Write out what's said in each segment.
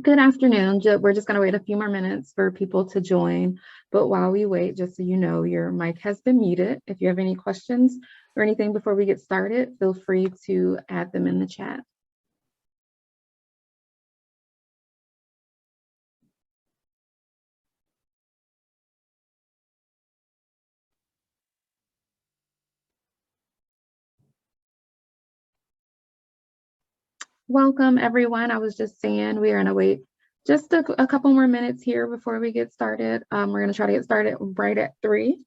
Good afternoon. We're just going to wait a few more minutes for people to join. But while we wait, just so you know, your mic has been muted. If you have any questions or anything before we get started, feel free to add them in the chat. Welcome, everyone. I was just saying we are going to wait just a couple more minutes here before we get started. We're going to try to get started right at 3,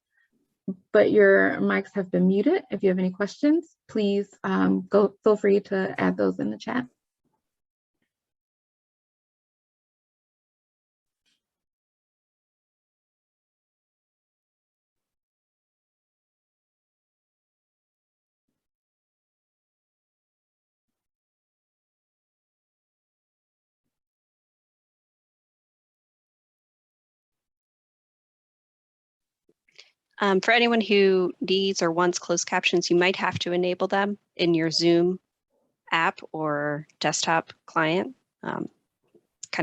but your mics have been muted. If you have any questions, please feel free to add those in the chat. For anyone who needs or wants closed captions, you might have to enable them in your Zoom app or desktop client. Kind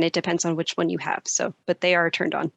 of depends on which one you have. But they are turned on.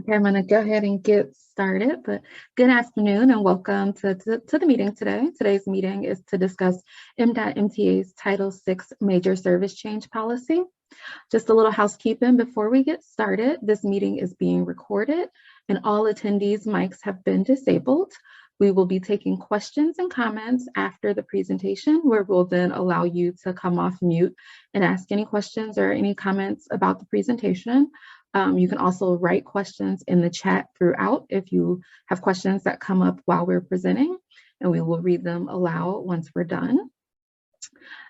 Okay, I'm going to go ahead and get started, but good afternoon and welcome to the meeting today. Today's meeting is to discuss MDOT MTA's Title VI Major Service Change Policy. Just a little housekeeping before we get started. This meeting is being recorded and all attendees' mics have been disabled. We will be taking questions and comments after the presentation, where we'll then allow you to come off mute and ask any questions or any comments about the presentation. You can also write questions in the chat throughout if you have questions that come up while we're presenting, and we will read them aloud once we're done.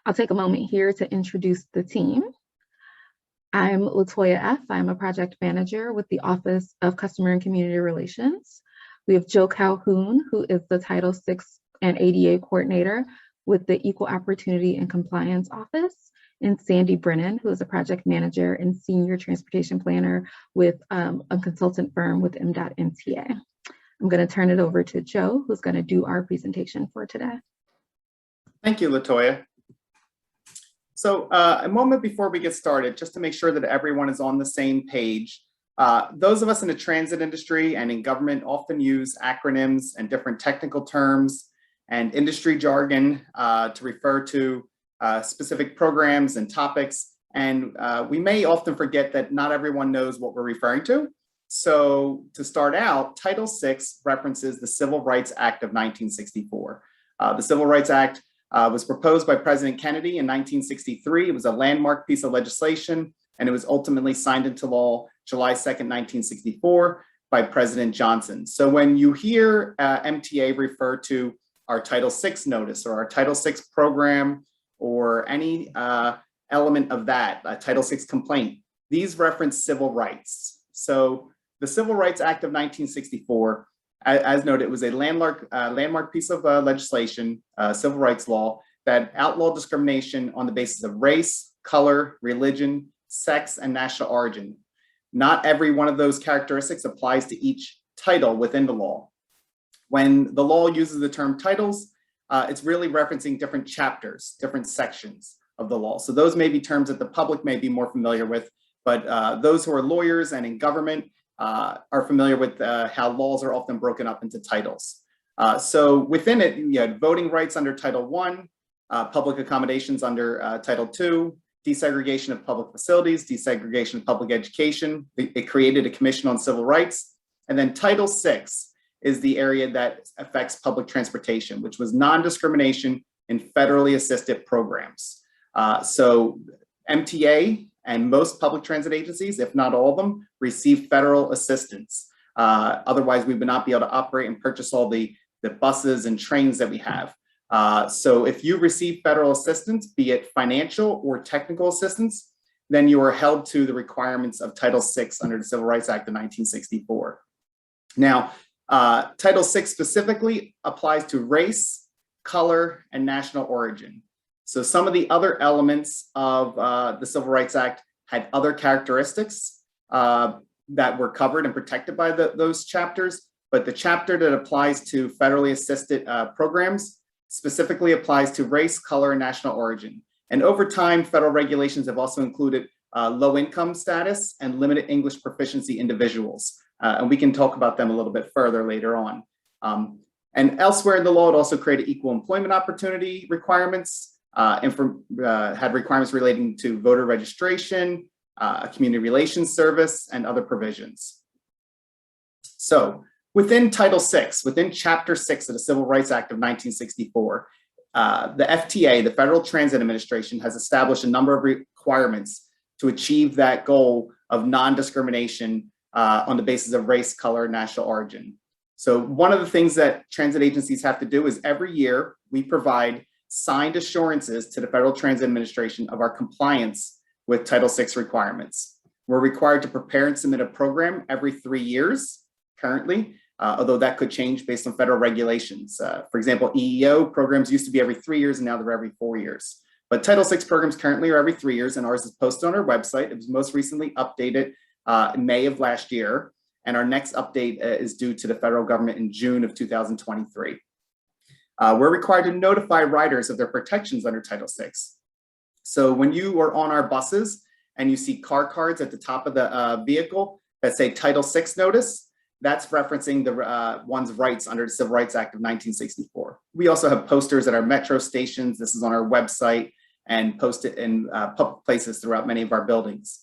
I'll take a moment here to introduce the team. I'm Latoya F. I'm a project manager with the Office of Customer and Community Relations. We have Joe Calhoun, who is the Title VI and ADA coordinator with the Equal Opportunity and Compliance Office, and Sandy Brennan, who is a project manager and senior transportation planner with a consultant firm with MDOT MTA. I'm going to turn it over to Joe, who's going to do our presentation for today. Thank you, Latoya. So a moment before we get started, just to make sure that everyone is on the same page, those of us in the transit industry and in government often use acronyms and different technical terms and industry jargon to refer to specific programs and topics. And we may often forget that not everyone knows what we're referring to. So to start out, Title VI references the Civil Rights Act of 1964. The Civil Rights Act was proposed by President Kennedy in 1963. It was a landmark piece of legislation, and it was ultimately signed into law July 2nd, 1964 by President Johnson. So when you hear MTA refer to our Title VI notice or our Title VI program or any element of that, a Title VI complaint, these reference civil rights. So the Civil Rights Act of 1964, as noted, it was a landmark piece of legislation, civil rights law, that outlawed discrimination on the basis of race, color, religion, sex, and national origin. Not every one of those characteristics applies to each title within the law. When the law uses the term titles, it's really referencing different chapters, different sections of the law. So those may be terms that the public may be more familiar with, but those who are lawyers and in government are familiar with how laws are often broken up into titles. So within it, you had voting rights under Title I, public accommodations under Title II, desegregation of public facilities, desegregation of public education. It created a commission on civil rights. And then Title VI is the area that affects public transportation, which was non-discrimination in federally assisted programs. So MTA and most public transit agencies, if not all of them, receive federal assistance. Otherwise, we would not be able to operate and purchase all the the buses and trains that we have. So if you receive federal assistance, be it financial or technical assistance, then you are held to the requirements of Title VI under the Civil Rights Act of 1964. Now, Title VI specifically applies to race, color, and national origin. So some of the other elements of the Civil Rights Act had other characteristics that were covered and protected by those chapters, but the chapter that applies to federally assisted programs specifically applies to race, color, and national origin. And over time, federal regulations have also included low income status and limited English proficiency individuals. And we can talk about them a little bit further later on. And elsewhere in the law, it also created equal employment opportunity requirements, had requirements relating to voter registration, community relations service, and other provisions. So within Title VI, within Chapter 6 of the Civil Rights Act of 1964, the FTA, the Federal Transit Administration, has established a number of requirements to achieve that goal of non-discrimination on the basis of race, color, and national origin. So one of the things that transit agencies have to do is every year we provide signed assurances to the Federal Transit Administration of our compliance with Title VI requirements. We're required to prepare and submit a program every 3 years currently, although that could change based on federal regulations. For example, EEO programs used to be every 3 years and now they're every 4 years. But Title VI programs currently are every 3 years, and ours is posted on our website. It was most recently updated in May of last year, and our next update is due to the federal government in June of 2023. We're required to notify riders of their protections under Title VI. So when you are on our buses and you see car cards at the top of the vehicle that say Title VI notice, that's referencing the one's rights under the Civil Rights Act of 1964. We also have posters at our metro stations. This is on our website and posted in public places throughout many of our buildings.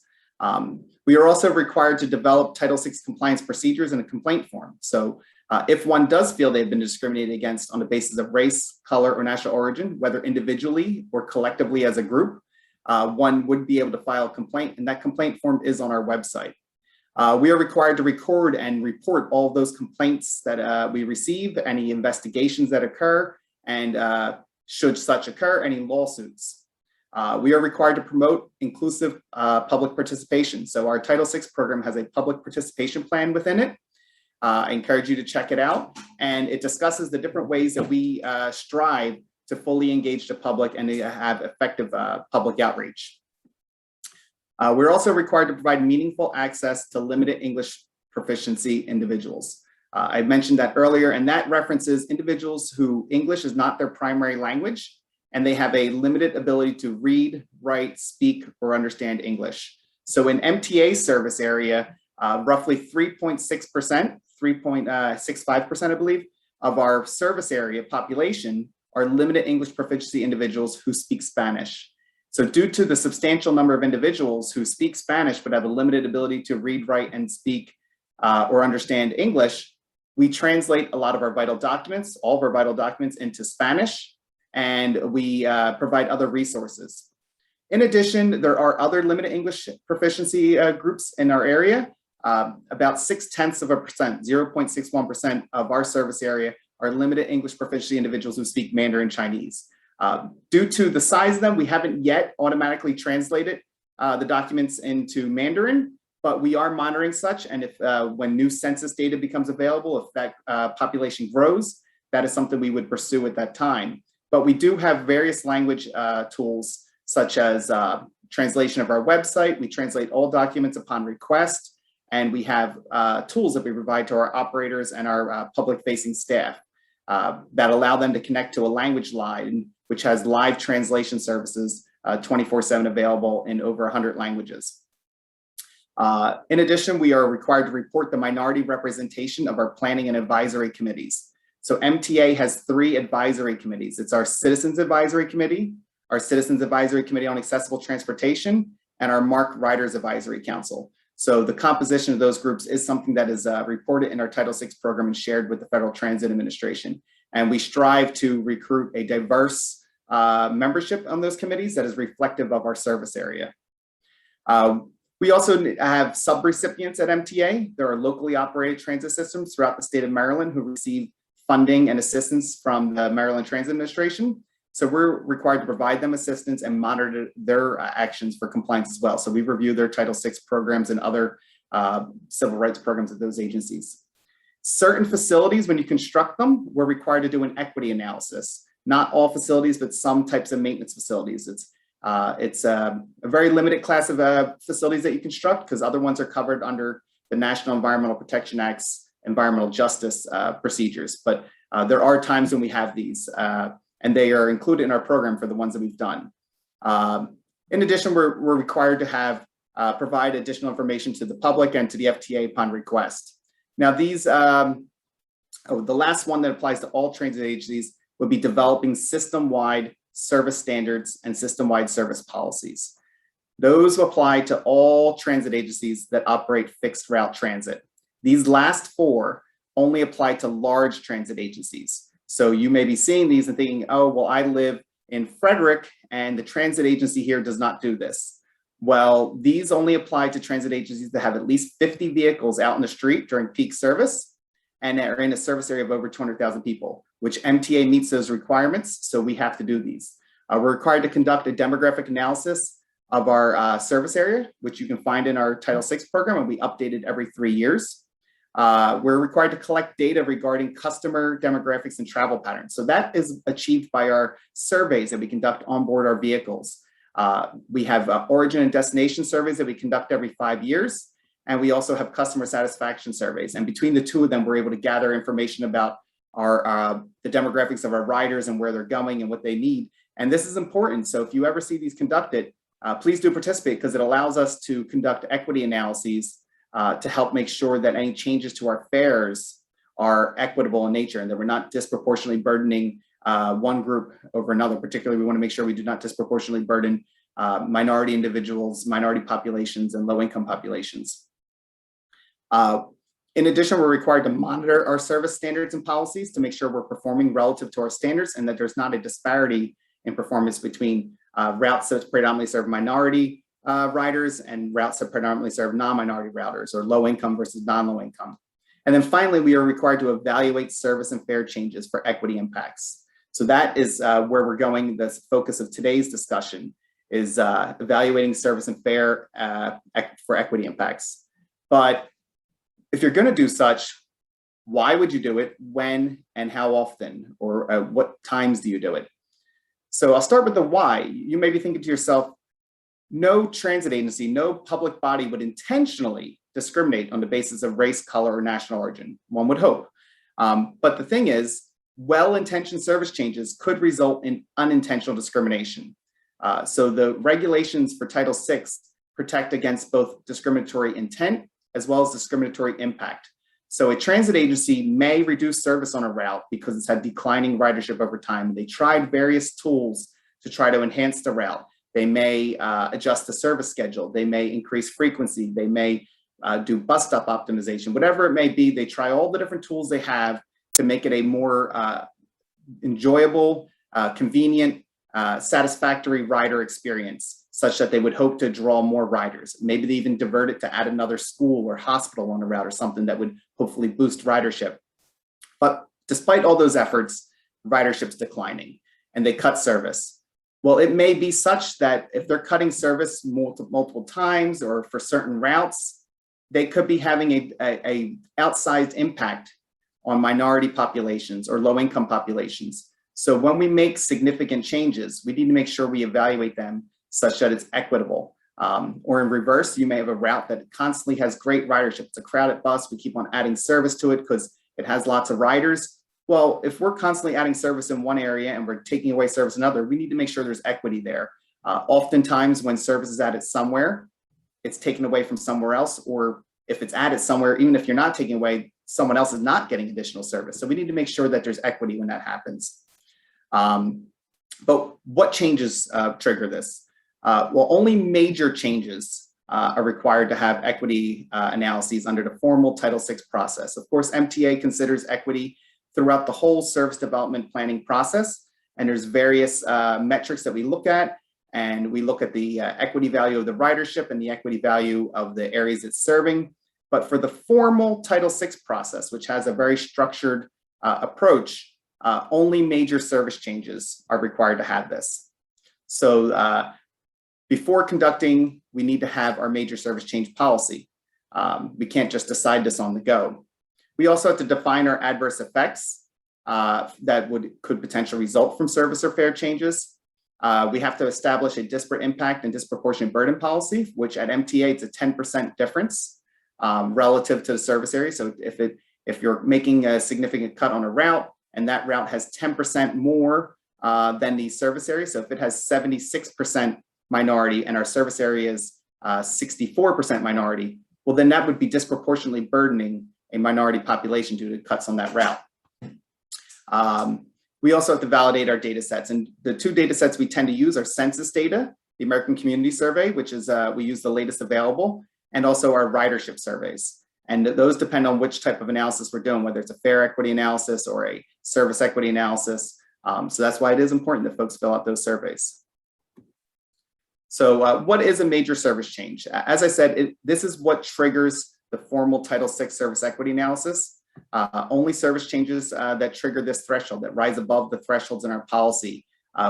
We are also required to develop Title VI compliance procedures in a complaint form. So if one does feel they've been discriminated against on the basis of race, color, or national origin, whether individually or collectively as a group, one would be able to file a complaint, and that complaint form is on our website. We are required to record and report all of those complaints that we receive, any investigations that occur, and should such occur, any lawsuits. We are required to promote inclusive public participation. So our Title VI program has a public participation plan within it. I encourage you to check it out. And it discusses the different ways that we strive to fully engage the public and to have effective public outreach. We're also required to provide meaningful access to limited English proficiency individuals. I mentioned that earlier, and that references individuals who English is not their primary language, and they have a limited ability to read, write, speak, or understand English. So in MTA service area, roughly 3.6%, 3.65%, I believe, of our service area population are limited English proficiency individuals who speak Spanish. So due to the substantial number of individuals who speak Spanish but have a limited ability to read, write, and speak or understand English, we translate a lot of our vital documents, all of our vital documents, into Spanish, and we provide other resources. In addition, there are other limited English proficiency groups in our area. About 0.6%, 0.61% of our service area are limited English proficiency individuals who speak Mandarin Chinese. Due to the size of them, we haven't yet automatically translated the documents into Mandarin, but we are monitoring such. And if when new census data becomes available, if that population grows, that is something we would pursue at that time. But we do have various language tools, such as translation of our website. We translate all documents upon request. And we have tools that we provide to our operators and our public-facing staff that allow them to connect to a language line, which has live translation services 24/7 available in over 100 languages. In addition, we are required to report the minority representation of our planning and advisory committees. So MTA has 3 advisory committees. It's our Citizens Advisory Committee, our Citizens Advisory Committee on Accessible Transportation, and our MARC Riders Advisory Council. So the composition of those groups is something that is reported in our Title VI program and shared with the Federal Transit Administration. And we strive to recruit a diverse membership on those committees that is reflective of our service area. We also have subrecipients at MTA. There are locally operated transit systems throughout the state of Maryland who receive funding and assistance from the Maryland Transit Administration. So we're required to provide them assistance and monitor their actions for compliance as well. So we review their Title VI programs and other civil rights programs at those agencies. Certain facilities, when you construct them, we're required to do an equity analysis. Not all facilities, but some types of maintenance facilities. It's a very limited class of facilities that you construct, because other ones are covered under the National Environmental Protection Act's environmental justice procedures. But there are times when we have these, and they are included in our program for the ones that we've done. In addition, we're required to have provide additional information to the public and to the FTA upon request. Now, these, the last one that applies to all transit agencies would be developing system-wide service standards and system-wide service policies. Those apply to all transit agencies that operate fixed route transit. These last four only apply to large transit agencies. So you may be seeing these and thinking, oh, well, I live in Frederick and the transit agency here does not do this. Well, these only apply to transit agencies that have at least 50 vehicles out in the street during peak service and are in a service area of over 200,000 people, which MTA meets those requirements, so we have to do these. We're required to conduct a demographic analysis of our service area, which you can find in our Title VI program, and we update it every 3 years. We're required to collect data regarding customer demographics and travel patterns. So that is achieved by our surveys that we conduct on board our vehicles. We have origin and destination surveys that we conduct every 5 years. And we also have customer satisfaction surveys. And between the two of them, we're able to gather information about the demographics of our riders and where they're going and what they need. And this is important. So if you ever see these conducted, please do participate, because it allows us to conduct equity analyses to help make sure that any changes to our fares are equitable in nature and that we're not disproportionately burdening one group over another. Particularly, we want to make sure we do not disproportionately burden minority individuals, minority populations, and low-income populations. In addition, we're required to monitor our service standards and policies to make sure we're performing relative to our standards and that there's not a disparity in performance between routes that predominantly serve minority riders and routes that predominantly serve non-minority routers, or low income versus non-low income. And then finally, we are required to evaluate service and fare changes for equity impacts. So that is where we're going. The focus of today's discussion is evaluating service and fare for equity impacts. But if you're going to do such, why would you do it? When and how often? Or what times do you do it? So I'll start with the why. You may be thinking to yourself, no transit agency, no public body would intentionally discriminate on the basis of race, color, or national origin. One would hope. But the thing is, well-intentioned service changes could result in unintentional discrimination. So the regulations for Title VI protect against both discriminatory intent as well as discriminatory impact. So a transit agency may reduce service on a route because it's had declining ridership over time. They tried various tools to try to enhance the route. They may adjust the service schedule. They may increase frequency. They may do bus stop optimization. Whatever it may be, they try all the different tools they have to make it a more enjoyable, convenient, satisfactory rider experience, such that they would hope to draw more riders. Maybe they even divert it to add another school or hospital on the route or something that would hopefully boost ridership. But despite all those efforts, ridership's declining and they cut service. Well, it may be such that if they're cutting service multiple times or for certain routes, they could be having a outsized impact on minority populations or low-income populations. So when we make significant changes, we need to make sure we evaluate them such that it's equitable. Or in reverse, you may have a route that constantly has great ridership. It's a crowded bus. We keep on adding service to it because it has lots of riders. Well, if we're constantly adding service in one area and we're taking away service in another, we need to make sure there's equity there. Oftentimes when service is added somewhere, it's taken away from somewhere else, or if it's added somewhere, even if you're not taking away, someone else is not getting additional service. So we need to make sure that there's equity when that happens. But what changes trigger this? Well, only major changes are required to have equity analyses under the formal Title VI process. Of course, MTA considers equity throughout the whole service development planning process. And there's various metrics that we look at. And we look at the equity value of the ridership and the equity value of the areas it's serving. But for the formal Title VI process, which has a very structured approach, only major service changes are required to have this. So before conducting, we need to have our major service change policy. We can't just decide this on the go. We also have to define our adverse effects that could potentially result from service or fare changes. We have to establish a disparate impact and disproportionate burden policy, which at MTA, it's a 10% difference relative to the service area. So if you're making a significant cut on a route and that route has 10% more than the service area, so if it has 76% minority and our service area is 64% minority, well, then that would be disproportionately burdening a minority population due to cuts on that route. We also have to validate our data sets, and the two data sets we tend to use are census data, the American Community Survey, which is we use the latest available, and also our ridership surveys. And those depend on which type of analysis we're doing, whether it's a fare equity analysis or a service equity analysis. So that's why it is important that folks fill out those surveys. So what is a major service change? As I said, this is what triggers the formal Title VI service equity analysis. Only service changes that trigger this threshold, that rise above the thresholds in our policy,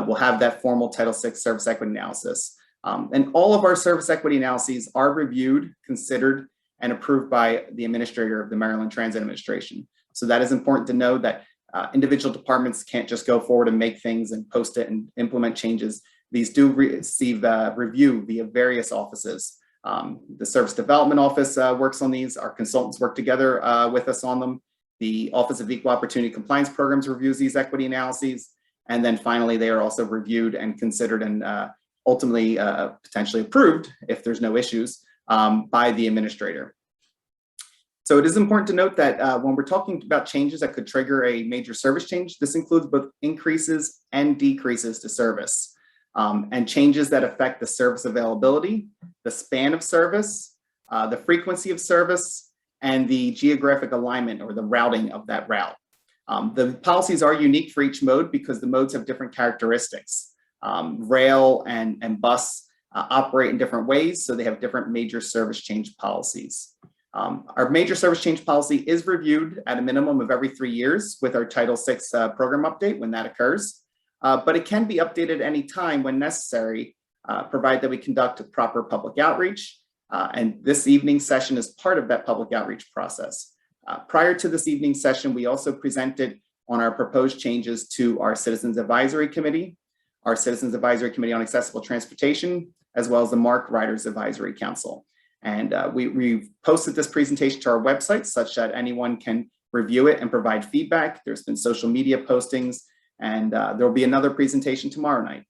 will have that formal Title VI service equity analysis. And all of our service equity analyses are reviewed, considered, and approved by the administrator of the Maryland Transit Administration. So that is important to know that individual departments can't just go forward and make things and post it and implement changes. These do receive review via various offices. The Service Development Office works on these. Our consultants work together with us on them. The Office of Equal Opportunity Compliance Programs reviews these equity analyses. And then finally, they are also reviewed and considered and ultimately potentially approved, if there's no issues, by the administrator. So it is important to note that when we're talking about changes that could trigger a major service change, this includes both increases and decreases to service. And changes that affect the service availability, the span of service, the frequency of service, and the geographic alignment or the routing of that route. The policies are unique for each mode because the modes have different characteristics. Rail and bus operate in different ways, so they have different major service change policies. Our major service change policy is reviewed at a minimum of every 3 years with our Title VI program update when that occurs. But it can be updated any time when necessary, provided that we conduct a proper public outreach. And this evening session is part of that public outreach process. Prior to this evening session, we also presented on our proposed changes to our Citizens Advisory Committee, our Citizens Advisory Committee on Accessible Transportation, as well as the Marked Riders Advisory Council. And we've posted this presentation to our website such that anyone can review it and provide feedback. There's been social media postings, and there'll be another presentation tomorrow night.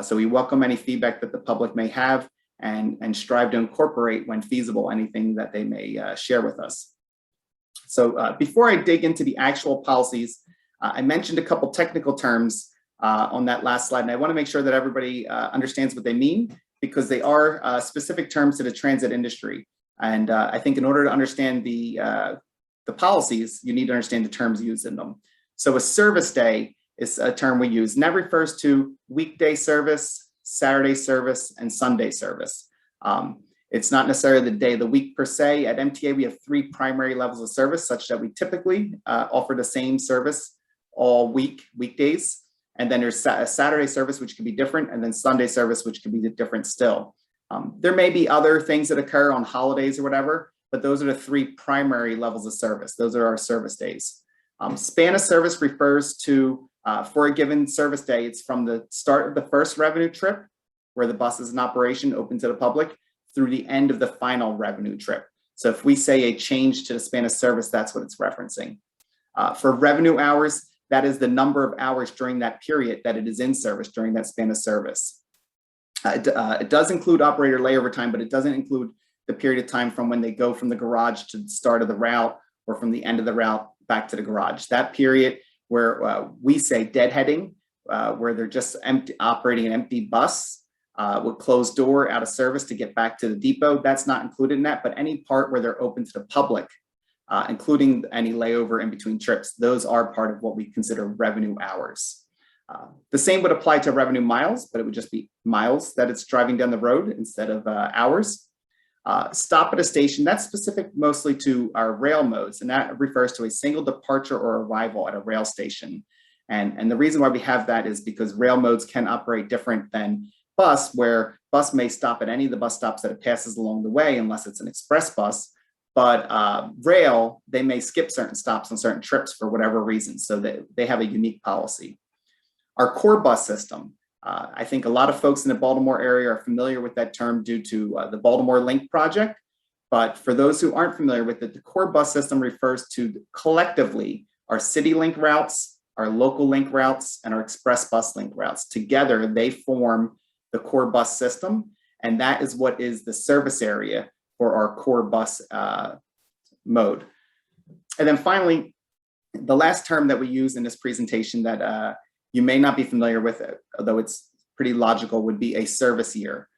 So we welcome any feedback that the public may have and strive to incorporate when feasible anything that they may share with us. So before I dig into the actual policies, I mentioned a couple technical terms on that last slide, and I want to make sure that everybody understands what they mean because they are specific terms to the transit industry. And I think in order to understand the policies, you need to understand the terms used in them. So a service day is a term we use, and that refers to weekday service, Saturday service, and Sunday service. It's not necessarily the day of the week per se. At MTA, we have 3 primary levels of service, such that we typically offer the same service all weekdays. And then there's a Saturday service, which can be different, and then Sunday service, which can be different still. There may be other things that occur on holidays or whatever, but those are the 3 primary levels of service. Those are our service days. Span of service refers to, for a given service day, it's from the start of the first revenue trip, where the bus is in operation, open to the public, through the end of the final revenue trip. So if we say a change to the span of service, that's what it's referencing. For revenue hours, that is the number of hours during that period that it is in service during that span of service. It does include operator layover time, but it doesn't include the period of time from when they go from the garage to the start of the route or from the end of the route back to the garage. That period where we say deadheading, where they're just operating an empty bus with closed door out of service to get back to the depot, that's not included in that, but any part where they're open to the public, including any layover in between trips, those are part of what we consider revenue hours. The same would apply to revenue miles, but it would just be miles that it's driving down the road instead of hours. Stop at a station, that's specific mostly to our rail modes, and that refers to a single departure or arrival at a rail station. And the reason why we have that is because rail modes can operate different than bus, where bus may stop at any of the bus stops that it passes along the way unless it's an express bus. But rail, they may skip certain stops on certain trips for whatever reason, so that they have a unique policy. Our core bus system, I think a lot of folks in the Baltimore area are familiar with that term due to the Baltimore Link project. But for those who aren't familiar with it, the core bus system refers to collectively our city link routes, our local link routes, and our express bus link routes. Together, they form the core bus system, and that is what is the service area for our core bus mode. And then finally, the last term that we use in this presentation that you may not be familiar with, although it's pretty logical, would be a service year.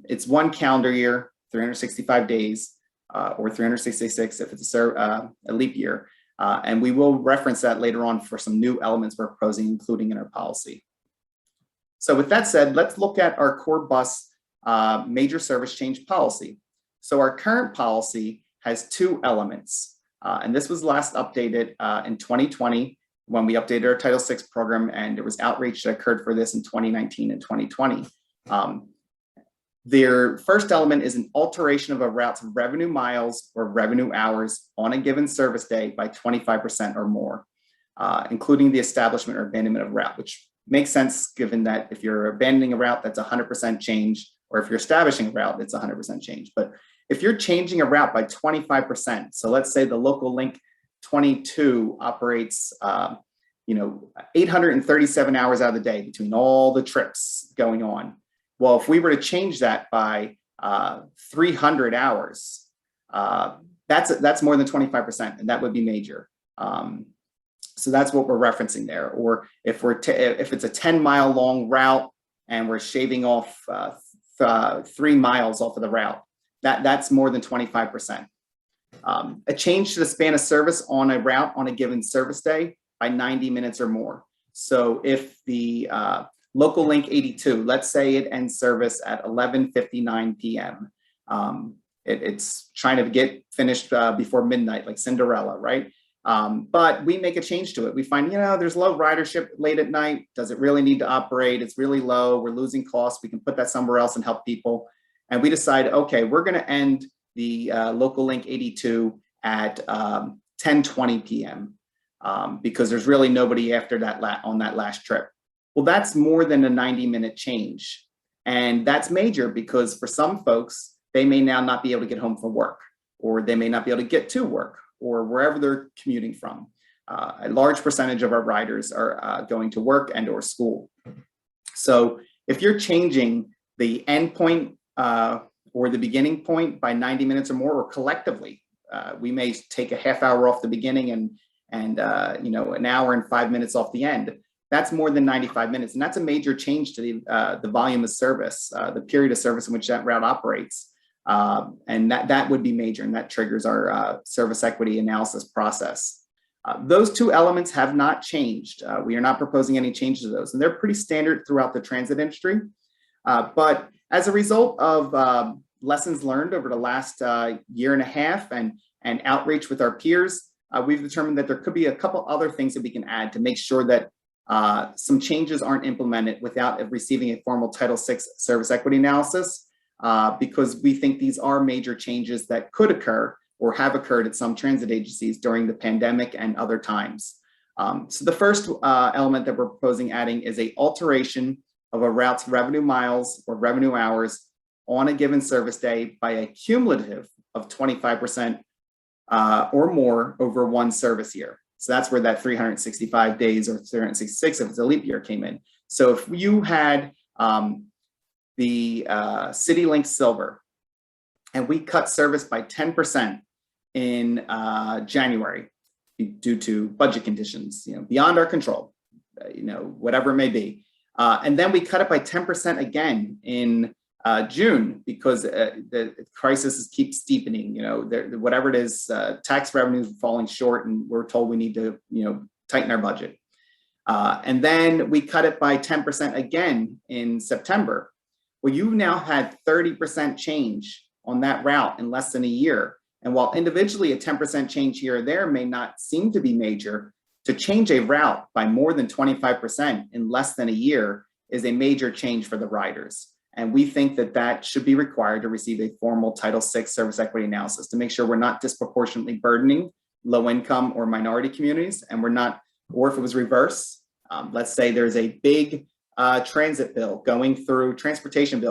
It's 1 calendar year, 365 days, or 366 if it's a leap year. And we will reference that later on for some new elements we're proposing, including in our policy. So with that said, let's look at our core bus major service change policy. So our current policy has 2 elements. And this was last updated in 2020 when we updated our Title VI program, and there was outreach that occurred for this in 2019 and 2020. Their first element is an alteration of a route's revenue miles or revenue hours on a given service day by 25% or more, including the establishment or abandonment of route, which makes sense given that if you're abandoning a route, that's 100% change, or if you're establishing a route, it's 100% change. But if you're changing a route by 25%, so let's say the local link 22 operates 837 hours out of the day between all the trips going on. Well, if we were to change that by 300 hours, that's more than 25%, and that would be major. So that's what we're referencing there. Or if it's a 10-mile long route and we're shaving off 3 miles off of the route, that's more than 25%. A change to the span of service on a route on a given service day by 90 minutes or more. So if the local link 82, let's say it ends service at 11:59 p.m. It's trying to get finished before midnight, like Cinderella, right? But we make a change to it. We find, there's low ridership late at night. Does it really need to operate? It's really low. We're losing costs. We can put that somewhere else and help people. And we decide, okay, we're going to end the local link 82 at 10:20 p.m. Because there's really nobody after that on that last trip. Well, that's more than a 90-minute change. And that's major because for some folks, they may now not be able to get home from work, or they may not be able to get to work, or wherever they're commuting from. A large percentage of our riders are going to work and or school. So if you're changing the end point or the beginning point by 90 minutes or more, or collectively, we may take a half hour off the beginning and an hour and 5 minutes off the end. That's more than 95 minutes. And that's a major change to the volume of service, the period of service in which that route operates. And that would be major, and that triggers our service equity analysis process. Those 2 elements have not changed. We are not proposing any changes to those, and they're pretty standard throughout the transit industry. But as a result of lessons learned over the last year and a half and outreach with our peers, we've determined that there could be a couple other things that we can add to make sure that some changes aren't implemented without receiving a formal Title VI service equity analysis, because we think these are major changes that could occur or have occurred at some transit agencies during the pandemic and other times. So the first element that we're proposing adding is an alteration of a route's revenue miles or revenue hours on a given service day by a cumulative of 25% or more over 1 service year. So that's where that 365 days or 366 if it's a leap year came in. So if you had the CityLink Silver and we cut service by 10% in January due to budget conditions, beyond our control, whatever it may be. And then we cut it by 10% again in June because the crisis keeps steepening. Whatever it is, tax revenues falling short, and we're told we need to, tighten our budget. And then we cut it by 10% again in September. Well, you've now had 30% change on that route in less than a year. And while individually a 10% change here or there may not seem to be major, to change a route by more than 25% in less than a year is a major change for the riders. And we think that that should be required to receive a formal Title VI service equity analysis to make sure we're not disproportionately burdening low income or minority communities. And we're not, or if it was reverse, let's say there's a big transportation bill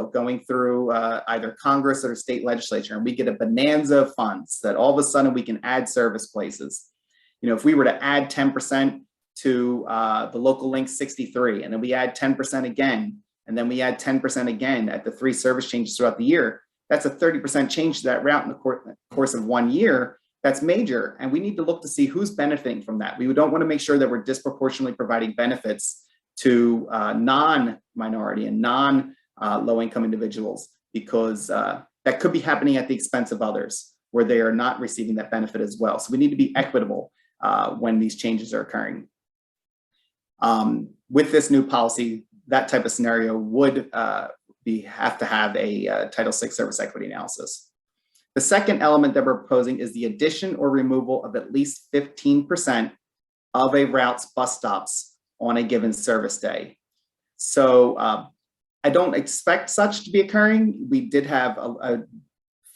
going through either Congress or state legislature, and we get a bonanza of funds that all of a sudden we can add service places. You know, if we were to add 10% to the local link 63, and then we add 10% again, and then we add 10% again at the 3 service changes throughout the year, that's a 30% change to that route in the course of 1 year. That's major, and we need to look to see who's benefiting from that. We don't want to make sure that we're disproportionately providing benefits to non-minority and non-low-income individuals, because that could be happening at the expense of others where they are not receiving that benefit as well. So we need to be equitable when these changes are occurring. With this new policy, that type of scenario would have to have a Title VI service equity analysis. The second element that we're proposing is the addition or removal of at least 15% of a route's bus stops on a given service day. So I don't expect such to be occurring. We did have a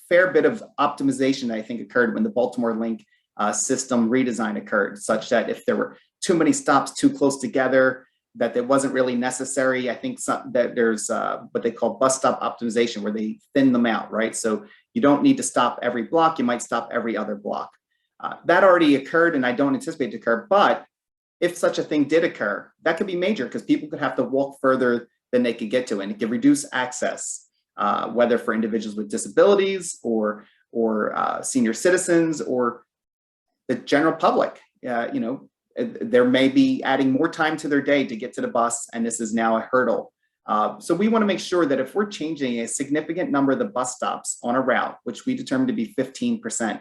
fair bit of optimization, I think, occurred when the Baltimore Link system redesign occurred, such that if there were too many stops too close together, that it wasn't really necessary. I think that there's what they call bus stop optimization, where they thin them out, right? So you don't need to stop every block, you might stop every other block. That already occurred, and I don't anticipate it to occur, but if such a thing did occur, that could be major, because people could have to walk further than they could get to, and it could reduce access, whether for individuals with disabilities or senior citizens or the general public. You know, there may be adding more time to their day to get to the bus, and this is now a hurdle. So we want to make sure that if we're changing a significant number of the bus stops on a route, which we determine to be 15%,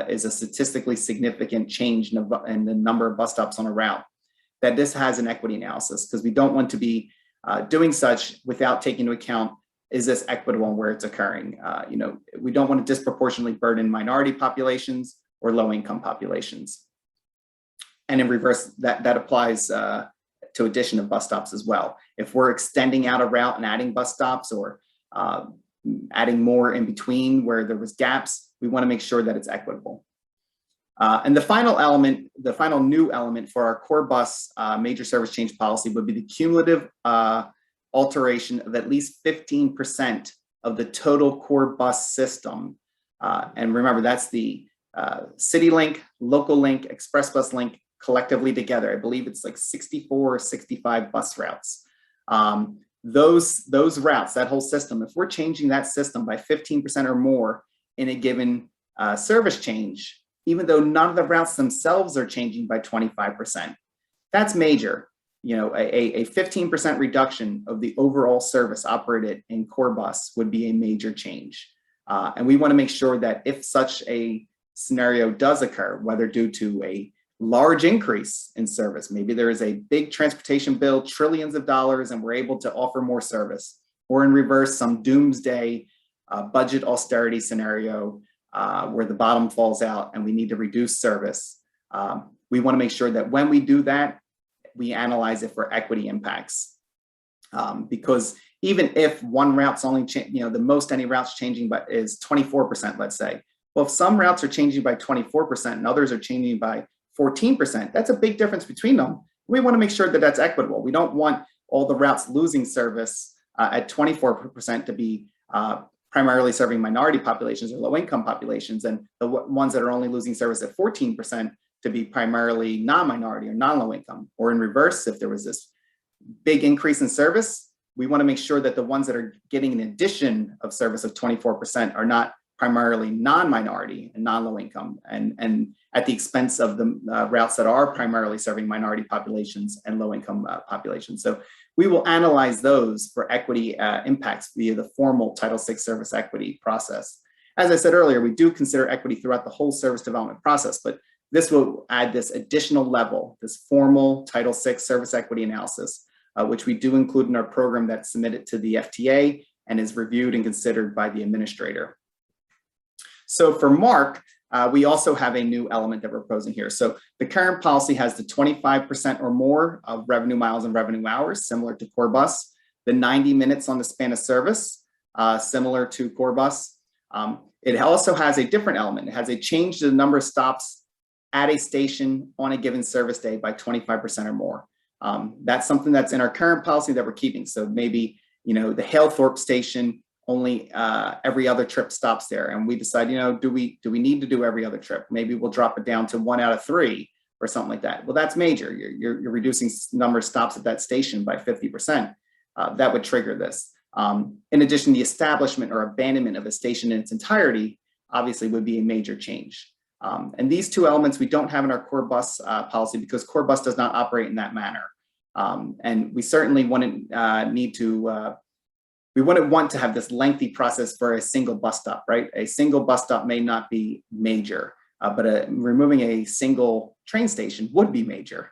is a statistically significant change in the number of bus stops on a route, that this has an equity analysis, because we don't want to be doing such without taking into account, is this equitable and where it's occurring? You know, we don't want to disproportionately burden minority populations or low-income populations. And in reverse, that applies to addition of bus stops as well. If we're extending out a route and adding bus stops, or adding more in between where there was gaps, we want to make sure that it's equitable. And the final element, the final new element for our core bus major service change policy would be the cumulative alteration of at least 15% of the total core bus system. And remember, that's the city link, local link, express bus link collectively together. I believe it's like 64 or 65 bus routes. Those routes, that whole system, if we're changing that system by 15% or more in a given service change, even though none of the routes themselves are changing by 25%, that's major. You know, a 15% reduction of the overall service operated in core bus would be a major change. And we want to make sure that if such a scenario does occur, whether due to a large increase in service, maybe there is a big transportation bill, trillions of dollars, and we're able to offer more service, or in reverse, some doomsday budget austerity scenario where the bottom falls out and we need to reduce service. We want to make sure that when we do that, we analyze it for equity impacts. Because even if one route's only, the most any route's changing but is 24%, let's say. Well, if some routes are changing by 24% and others are changing by 14%, that's a big difference between them. We want to make sure that that's equitable. We don't want all the routes losing service at 24% to be primarily serving minority populations or low-income populations, and the ones that are only losing service at 14% to be primarily non-minority or non-low income. Or in reverse, if there was this big increase in service, we want to make sure that the ones that are getting an addition of service of 24% are not primarily non-minority and non-low income, and at the expense of the routes that are primarily serving minority populations and low-income populations. So we will analyze those for equity impacts via the formal Title VI service equity process. As I said earlier, we do consider equity throughout the whole service development process, but this will add this additional level, this formal Title VI service equity analysis, which we do include in our program that's submitted to the FTA and is reviewed and considered by the administrator. So for Mark, we also have a new element that we're proposing here. So the current policy has the 25% or more of revenue miles and revenue hours, similar to core bus, the 90 minutes on the span of service, similar to core bus. It also has a different element. It has a change to the number of stops at a station on a given service day by 25% or more. That's something that's in our current policy that we're keeping. So maybe, the Halethorpe station, only every other trip stops there. And we decide, do we need to do every other trip? Maybe we'll drop it down to 1 out of 3 or something like that. Well, that's major. You're reducing number of stops at that station by 50%. That would trigger this. In addition, the establishment or abandonment of a station in its entirety obviously would be a major change. And these two elements we don't have in our core bus policy because core bus does not operate in that manner. And we certainly wouldn't we wouldn't want to have this lengthy process for a single bus stop, right? A single bus stop may not be major, but removing a single train station would be major.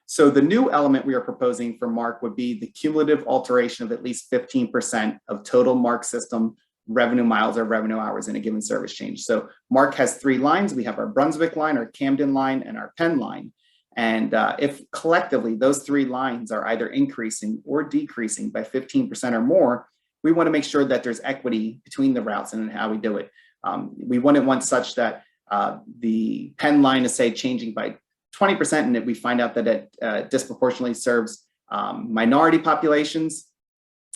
So the new element we are proposing for Mark would be the cumulative alteration of at least 15% of total Mark system revenue miles or revenue hours in a given service change. So Mark has 3 lines. We have our Brunswick line, our Camden line, and our Penn line. And if collectively those 3 lines are either increasing or decreasing by 15% or more, we want to make sure that there's equity between the routes and how we do it. We wouldn't want such that the Penn line is, say, changing by 20% and that we find out that it disproportionately serves minority populations,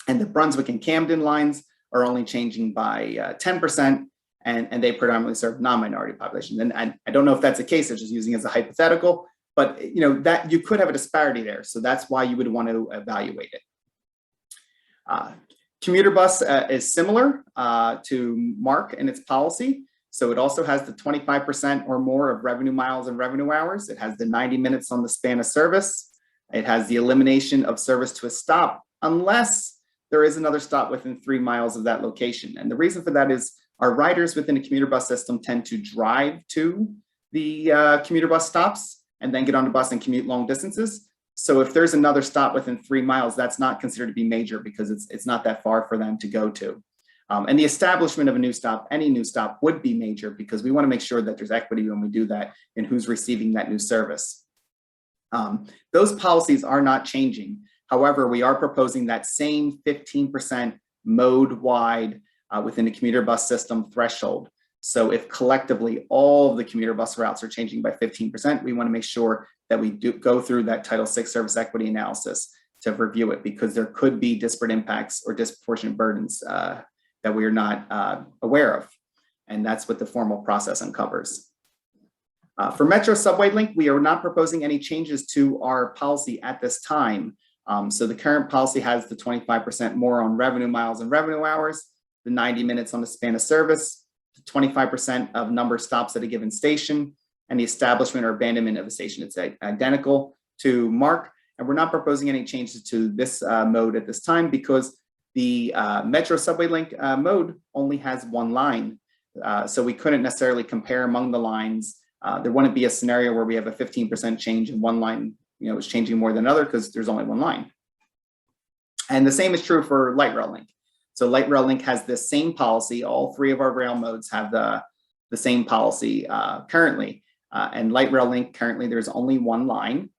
and the Brunswick and Camden lines are only changing by 10%, and they predominantly serve non-minority populations. And I don't know if that's the case. They're just using it as a hypothetical, but that you could have a disparity there. So that's why you would want to evaluate it. Commuter bus is similar to Mark in its policy. So it also has the 25% or more of revenue miles and revenue hours. It has the 90 minutes on the span of service. It has the elimination of service to a stop unless there is another stop within 3 miles of that location. And the reason for that is our riders within a commuter bus system tend to drive to the commuter bus stops and then get on the bus and commute long distances. So if there's another stop within 3 miles, that's not considered to be major because it's not that far for them to go to. And the establishment of a new stop, any new stop, would be major because we want to make sure that there's equity when we do that in who's receiving that new service. Those policies are not changing. However, we are proposing that same 15% mode-wide within the commuter bus system threshold. So if collectively all of the commuter bus routes are changing by 15%, we want to make sure that we do go through that Title VI service equity analysis to review it because there could be disparate impacts or disproportionate burdens that we are not aware of. And that's what the formal process uncovers. For Metro Subway Link, we are not proposing any changes to our policy at this time. So the current policy has the 25% more on revenue miles and revenue hours, the 90 minutes on the span of service, the 25% of number of stops at a given station, and the establishment or abandonment of a station. It's identical to Mark, and we're not proposing any changes to this mode at this time because the Metro Subway Link mode only has 1 line. So we couldn't necessarily compare among the lines. There wouldn't be a scenario where we have a 15% change in one line, is changing more than another because there's only 1 line. And the same is true for Light Rail Link. So Light Rail Link has the same policy. All 3 of our rail modes have the same policy currently. And Light Rail Link, currently there's only 1 line.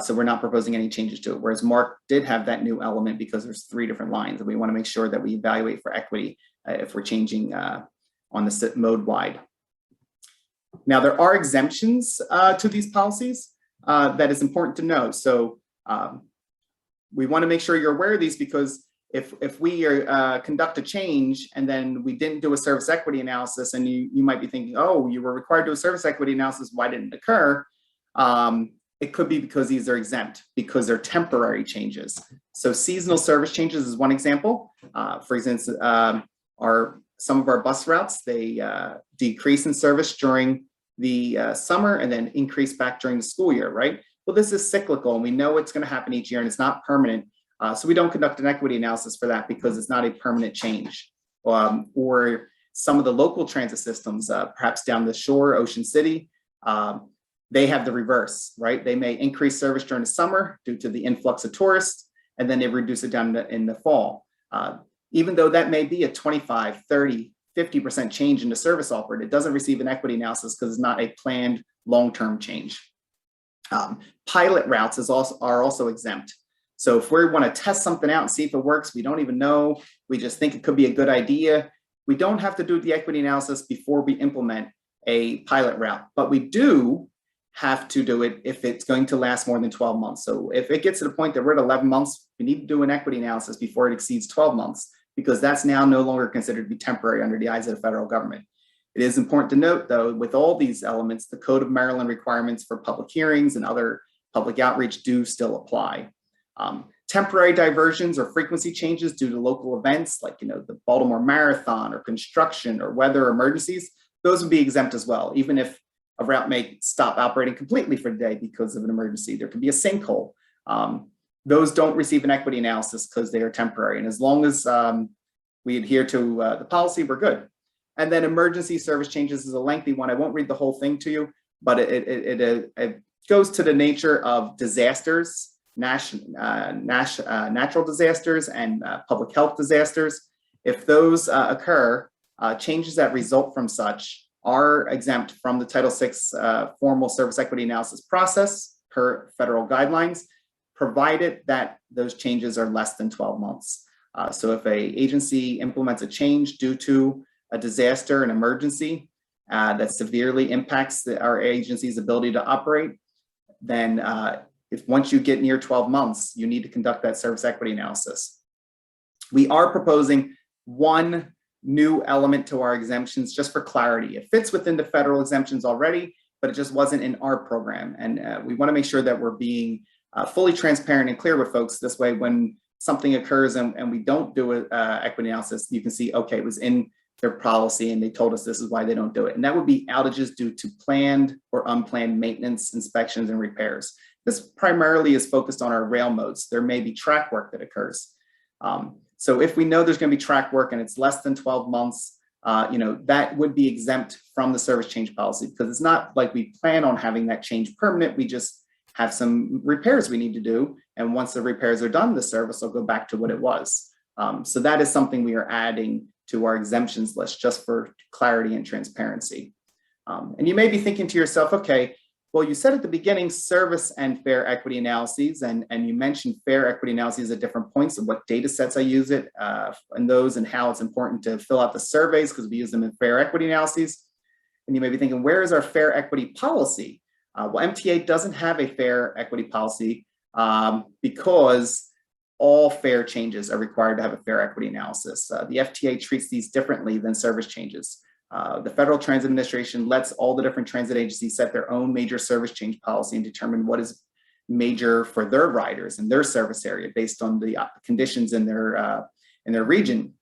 So we're not proposing any changes to it. Whereas Mark did have that new element because there's 3 different lines. And we want to make sure that we evaluate for equity if we're changing on the mode wide. Now, there are exemptions to these policies that is important to know. So we want to make sure you're aware of these because if we conduct a change and then we didn't do a service equity analysis and you might be thinking, oh, you were required to do a service equity analysis, why didn't it occur? It could be because these are exempt because they're temporary changes. So seasonal service changes is one example. For instance, some of our bus routes, they decrease in service during the summer and then increase back during the school year, right? Well, this is cyclical and we know it's going to happen each year and it's not permanent. So we don't conduct an equity analysis for that because it's not a permanent change. Or some of the local transit systems, perhaps down the shore, Ocean City, they have the reverse, right? They may increase service during the summer due to the influx of tourists, and then they reduce it down in the fall. Even though that may be a 25, 30, 50% change in the service offered, it doesn't receive an equity analysis because it's not a planned long-term change. Pilot routes are also exempt. So if we want to test something out and see if it works, we don't even know, we just think it could be a good idea, we don't have to do the equity analysis before we implement a pilot route, but we do have to do it if it's going to last more than 12 months. So if it gets to the point that we're at 11 months, we need to do an equity analysis before it exceeds 12 months, because that's now no longer considered to be temporary under the eyes of the federal government. It is important to note, though, with all these elements, the Code of Maryland requirements for public hearings and other public outreach do still apply. Temporary diversions or frequency changes due to local events like, the Baltimore Marathon or construction or weather emergencies, those would be exempt as well. Even if a route may stop operating completely for the day because of an emergency, there could be a sinkhole. Those don't receive an equity analysis because they are temporary. And as long as we adhere to the policy, we're good. And then emergency service changes is a lengthy one. I won't read the whole thing to you, but it goes to the nature of disasters, natural disasters and public health disasters. If those occur, changes that result from such are exempt from the Title VI formal service equity analysis process per federal guidelines, provided that those changes are less than 12 months. So if an agency implements a change due to a disaster, an emergency that severely impacts our agency's ability to operate, then if once you get near 12 months, you need to conduct that service equity analysis. We are proposing one new element to our exemptions just for clarity. It fits within the federal exemptions already, but it just wasn't in our program. And we want to make sure that we're being fully transparent and clear with folks. This way, when something occurs and we don't do an equity analysis, you can see, okay, it was in their policy and they told us this is why they don't do it. And that would be outages due to planned or unplanned maintenance, inspections, and repairs. This primarily is focused on our rail modes. There may be track work that occurs. So if we know there's going to be track work and it's less than 12 months, that would be exempt from the service change policy, because it's not like we plan on having that change permanent. We just have some repairs we need to do. And once the repairs are done, the service will go back to what it was. So that is something we are adding to our exemptions list just for clarity and transparency. And you may be thinking to yourself, okay, well, you said at the beginning, service and fare equity analyses, and you mentioned fare equity analyses at different points of what data sets I use it and those, and how it's important to fill out the surveys because we use them in fare equity analyses. And you may be thinking, where is our fare equity policy? Well, MTA doesn't have a fare equity policy because all fare changes are required to have a fare equity analysis. The FTA treats these differently than service changes. The Federal Transit Administration lets all the different transit agencies set their own major service change policy and determine what is major for their riders in their service area based on the conditions in their region.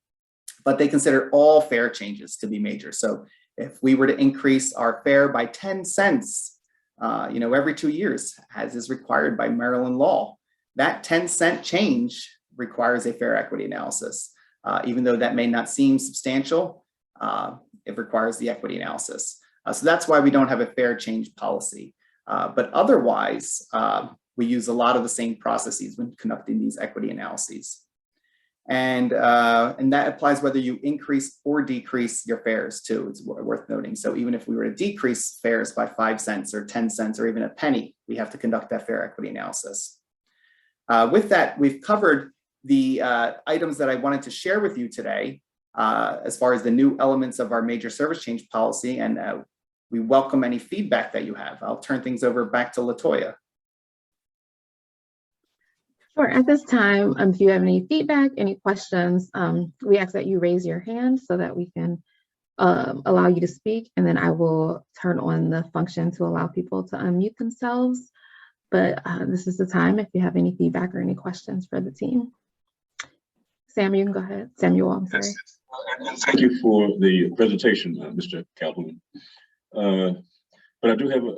But they consider all fare changes to be major. So if we were to increase our fare by 10 cents, every 2 years, as is required by Maryland law, that 10-cent change requires a fare equity analysis. Even though that may not seem substantial, it requires the equity analysis. So that's why we don't have a fare change policy. But otherwise, we use a lot of the same processes when conducting these equity analyses. And that applies whether you increase or decrease your fares too, it's worth noting. So even if we were to decrease fares by 5 cents or 10 cents or even a penny, we have to conduct that fare equity analysis. With that, we've covered the items that I wanted to share with you today as far as the new elements of our major service change policy, and we welcome any feedback that you have. I'll turn things over back to LaToya. Sure. At this time, if you have any feedback, any questions, we ask that you raise your hand so that we can allow you to speak, and then I will turn on the function to allow people to unmute themselves. But this is the time if you have any feedback or any questions for the team. Sam, you can go ahead. Samuel, I'm sorry. Yes. And thank you for the presentation, Mr. Calhoun. But I do have a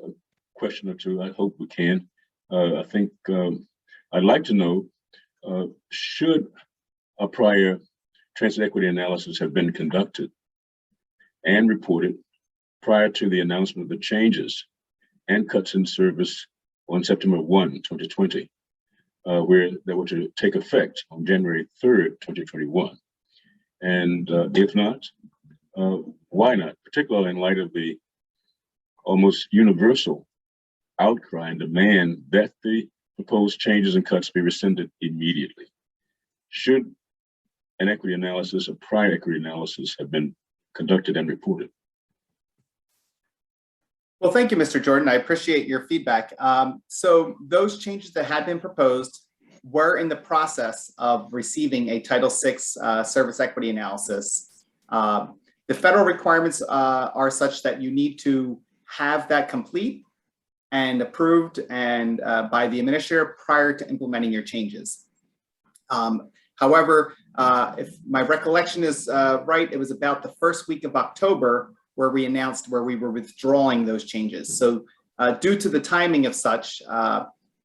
question or two. I hope we can. I think I'd like to know, should a prior transit equity analysis have been conducted and reported prior to the announcement of the changes and cuts in service on September 1, 2020, where they were to take effect on January 3rd, 2021. And if not, Why not? Particularly in light of the almost universal outcry and demand that the proposed changes and cuts be rescinded immediately. Should an equity analysis, a prior equity analysis, have been conducted and reported? Well, thank you, Mr. Jordan. I appreciate your feedback. So those changes that had been proposed were in the process of receiving a Title VI service equity analysis. The federal requirements are such that you need to have that complete and approved and by the administrator prior to implementing your changes. However, if my recollection is right, it was about the first week of October where we announced where we were withdrawing those changes. So due to the timing of such,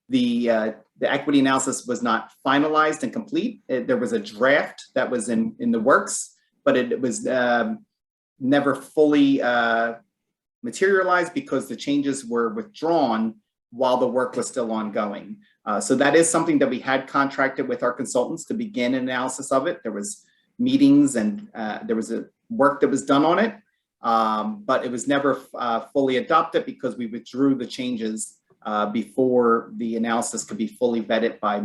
the equity analysis was not finalized and complete. There was a draft that was in the works, but it was never fully materialized because the changes were withdrawn while the work was still ongoing. So that is something that we had contracted with our consultants to begin an analysis of it. There was meetings and there was a work that was done on it, but it was never fully adopted because we withdrew the changes before the analysis could be fully vetted by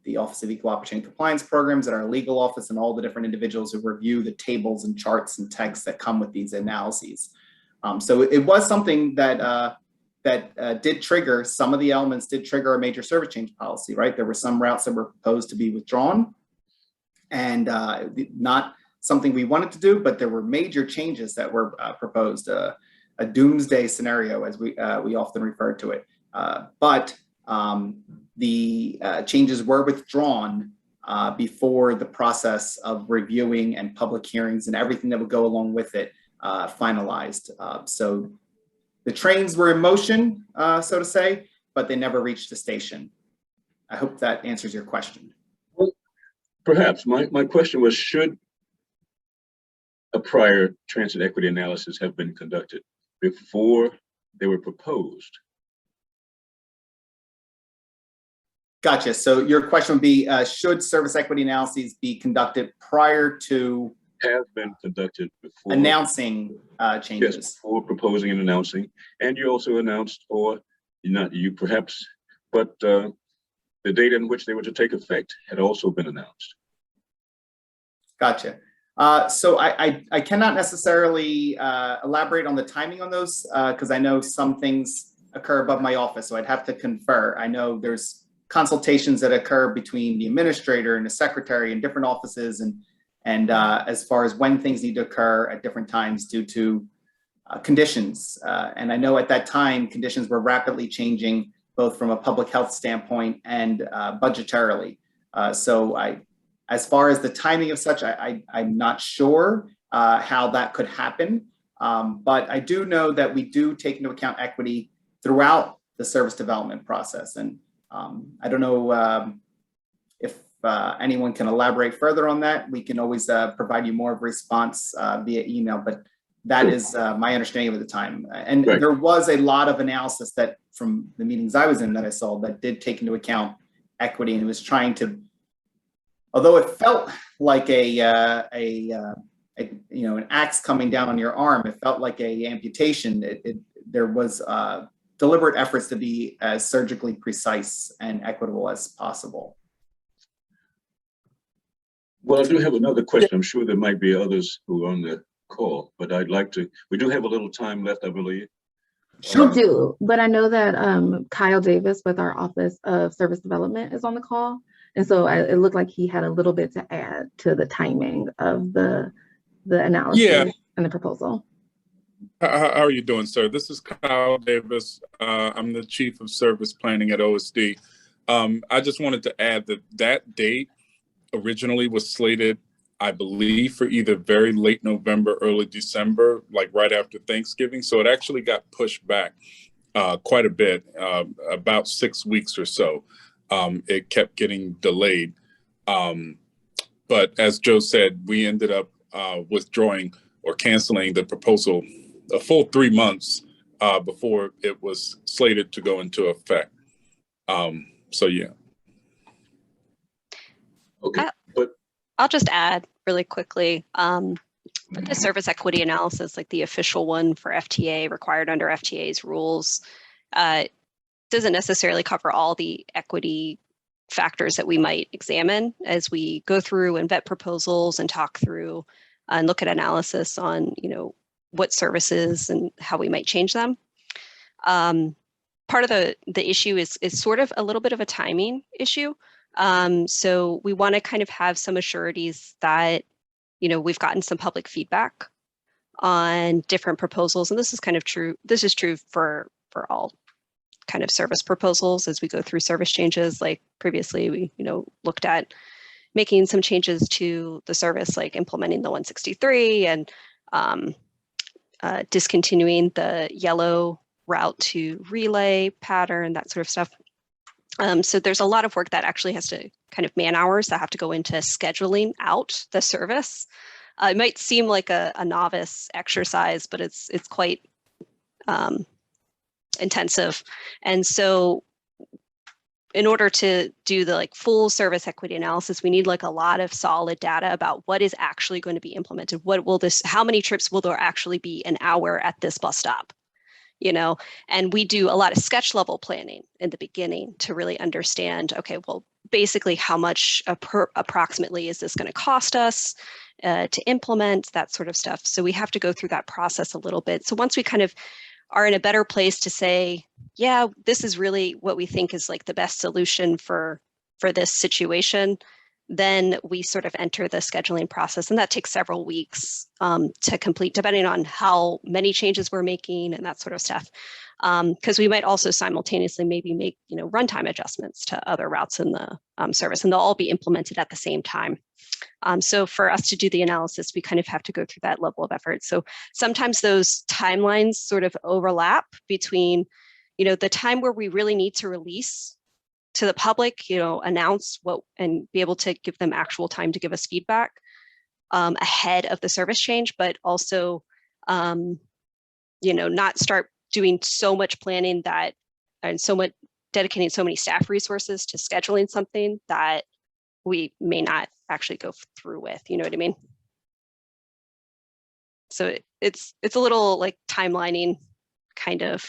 the Office of Equal Opportunity Compliance Programs and our legal office and all the different individuals who review the tables and charts and texts that come with these analyses. So it was something that did trigger, some of the elements did trigger a major service change policy, right? There were some routes that were proposed to be withdrawn and not something we wanted to do, but there were major changes that were proposed, a doomsday scenario as we often refer to it. But the changes were withdrawn before the process of reviewing and public hearings and everything that would go along with it finalized. So the trains were in motion, so to say, but they never reached the station. I hope that answers your question. Well, perhaps my question was, should a prior transit equity analysis have been conducted before they were proposed? Gotcha. So your question would be, should service equity analyses be conducted prior to Have been conducted before announcing changes? Yes, before proposing and announcing. And you also announced, or not you perhaps, but the date in which they were to take effect had also been announced. Gotcha. So I cannot necessarily elaborate on the timing on those because I know some things occur above my office, so I'd have to confer. I know there's consultations that occur between the administrator and the secretary in different offices, and as far as when things need to occur at different times due to conditions. And I know at that time, conditions were rapidly changing, both from a public health standpoint and budgetarily. So as far as the timing of such, I'm not sure how that could happen. But I do know that we do take into account equity throughout the service development process. And I don't know if anyone can elaborate further on that. We can always provide you more of a response via email, but that is my understanding of the time. And Right. There was a lot of analysis that from the meetings I was in that I saw that did take into account equity, and it was trying to, although it felt like an axe coming down on your arm, it felt like a amputation. There was deliberate efforts to be as surgically precise and equitable as possible. Well, I do have another question. I'm sure there might be others who are on the call, but we do have a little time left, I believe. We do, but I know that Kyle Davis with our Office of Service Development is on the call. And so it looked like he had a little bit to add to the timing of the analysis and the proposal. How are you doing, sir? This is Kyle Davis. I'm the Chief of Service Planning at OSD. I just wanted to add that date originally was slated, I believe, for either very late November, early December, like right after Thanksgiving. So it actually got pushed back quite a bit, about 6 weeks or so. It kept getting delayed. But as Joe said, we ended up withdrawing or canceling the proposal a full 3 months before it was slated to go into effect. So, yeah. Okay, but I'll just add really quickly. But the service equity analysis, like the official one for FTA, required under FTA's rules, doesn't necessarily cover all the equity factors that we might examine as we go through and vet proposals and talk through and look at analysis on, what services and how we might change them. Part of the issue is sort of a little bit of a timing issue. So we want to kind of have some assurities that, we've gotten some public feedback on different proposals. And this is kind of true. This is true for all kind of service proposals as we go through service changes. Like previously, we, looked at making some changes to the service, like implementing the 163 and discontinuing the yellow route to relay pattern, that sort of stuff. So there's a lot of work that actually has to kind of man hours that have to go into scheduling out the service. It might seem like a novice exercise, but it's quite intensive. And so in order to do the full service equity analysis, we need a lot of solid data about what is actually going to be implemented. How many trips will there actually be an hour at this bus stop? And we do a lot of sketch level planning in the beginning to really understand, okay, well, basically how much approximately is this going to cost us to implement, that sort of stuff. So we have to go through that process a little bit. So once we kind of are in a better place to say, yeah, this is really what we think is the best solution for this situation, then we sort of enter the scheduling process. And that takes several weeks to complete, depending on how many changes we're making and that sort of stuff. Because we might also simultaneously maybe make runtime adjustments to other routes in the service, and they'll all be implemented at the same time. So for us to do the analysis, we kind of have to go through that level of effort. So sometimes those timelines sort of overlap between the time where we really need to release to the public, announce what and be able to give them actual time to give us feedback ahead of the service change, but also, not start doing so much planning and dedicating so many staff resources to scheduling something that we may not actually go through with, you know what I mean? So it's a little timelining kind of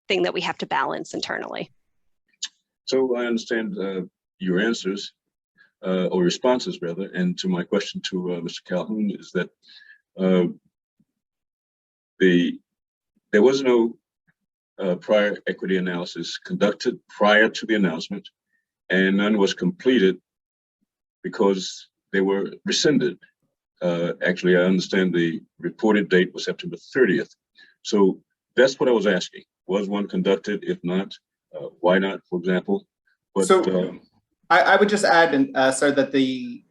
thing that we have to balance internally. So I understand your answers or responses rather, and to my question to Mr. Calhoun is that there was no prior equity analysis conducted prior to the announcement, and none was completed because they were rescinded. Actually, I understand the reported date was September 30th. So that's what I was asking. Was one conducted? If not, why not, for example? But, so I would just add, sir, that the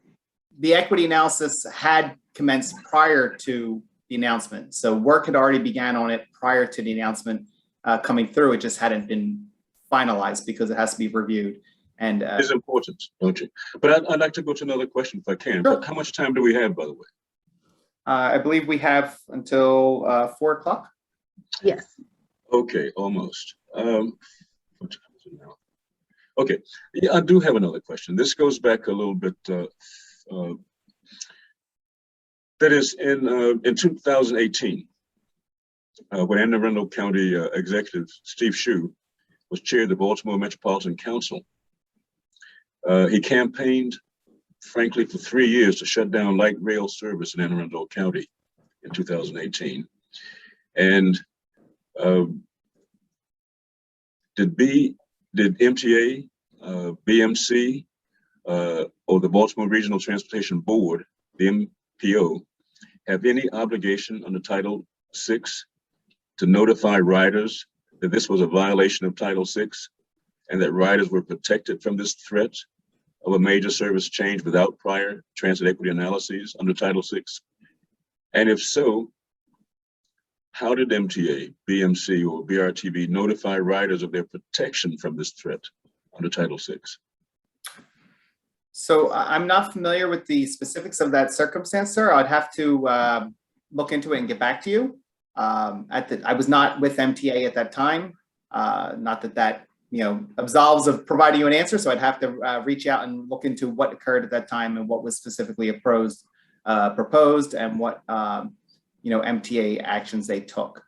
equity analysis had commenced prior to the announcement. So work had already began on it prior to the announcement coming through. It just hadn't been finalized because it has to be reviewed. And it's important, don't you? But I'd like to go to another question if I can. Sure. But how much time do we have, by the way? I believe we have until 4 o'clock. Yes. Okay, almost. What time is it now? Okay, yeah, I do have another question. This goes back a little bit. That is in 2018, when Anne Arundel County Executive Steve Shue was chair of the Baltimore Metropolitan Council. He campaigned, frankly, for 3 years to shut down light rail service in Anne Arundel County in 2018. And did MTA, BMC, or the Baltimore Regional Transportation Board, the MPO, have any obligation under Title VI to notify riders that this was a violation of Title VI and that riders were protected from this threat of a major service change without prior transit equity analyses under Title VI? And if so, how did MTA, BMC, or BRTB notify riders of their protection from this threat under Title VI? So I'm not familiar with the specifics of that circumstance, sir. I'd have to look into it and get back to you. I was not with MTA at that time. Not that absolves of providing you an answer. So I'd have to reach out and look into what occurred at that time and what was specifically proposed and what MTA actions they took.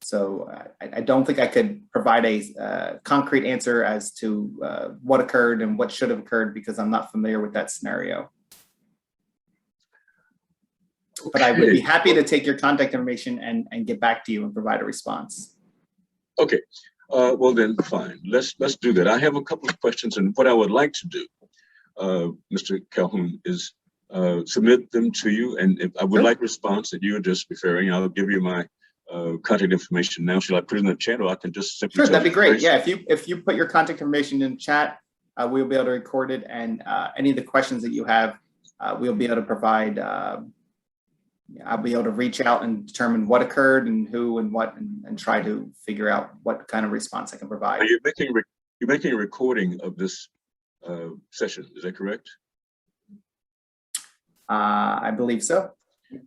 So I don't think I could provide a concrete answer as to what occurred and what should have occurred because I'm not familiar with that scenario. But I would be happy to take your contact information and get back to you and provide a response. Okay, well then, fine. Let's do that. I have a couple of questions, and what I would like to do, Mr. Calhoun, is submit them to you, and if I would like a response that you are just referring. I'll give you my contact information now. Shall I put it in the chat, or I can just simply? Sure, that'd be great. Yeah, if you put your contact information in chat, we'll be able to record it, and any of the questions that you have, we'll be able to provide. I'll be able to reach out and determine what occurred and who and what, and try to figure out what kind of response I can provide. Are you making a recording of this session? Is that correct? I believe so.